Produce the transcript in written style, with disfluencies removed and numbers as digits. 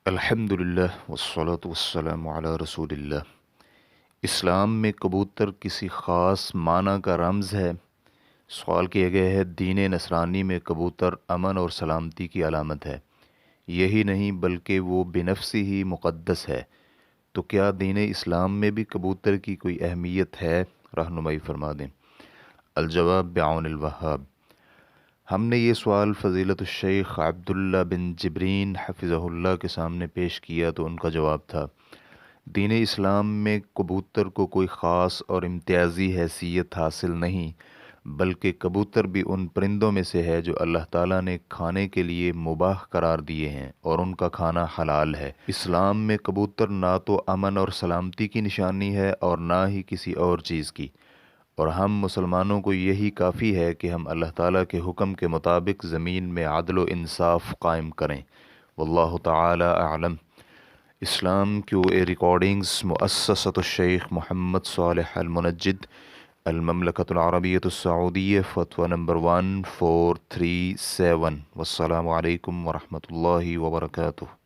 الحمد للہ والصلاة والسلام علی رسول اللہ۔ اسلام میں کبوتر کسی خاص معنی کا رمز ہے؟ سوال کیا گیا ہے۔ دین نصرانی میں کبوتر امن اور سلامتی کی علامت ہے۔ یہی نہیں بلکہ وہ بنفسی ہی مقدس ہے۔ تو کیا دین اسلام میں بھی کبوتر کی کوئی اہمیت ہے؟ رہنمائی فرما دیں۔ الجواب بعون الوہاب۔ ہم نے یہ سوال فضیلت الشیخ عبداللہ بن جبرین حفظہ اللہ کے سامنے پیش کیا تو ان کا جواب تھا، دین اسلام میں کبوتر کو کوئی خاص اور امتیازی حیثیت حاصل نہیں، بلکہ کبوتر بھی ان پرندوں میں سے ہے جو اللہ تعالیٰ نے کھانے کے لیے مباح قرار دیے ہیں اور ان کا کھانا حلال ہے۔ اسلام میں کبوتر نہ تو امن اور سلامتی کی نشانی ہے اور نہ ہی کسی اور چیز کی، اور ہم مسلمانوں کو یہی کافی ہے کہ ہم اللہ تعالیٰ کے حکم کے مطابق زمین میں عدل و انصاف قائم کریں۔ واللہ تعالی اعلم۔ اسلام کیو اے ریکارڈنگز مؤسسۃ الشیخ محمد صالح المنجد، المملکۃ العربیۃ السعودیہ، فتویٰ نمبر 1437۔ والسلام علیکم ورحمۃ اللہ وبرکاتہ۔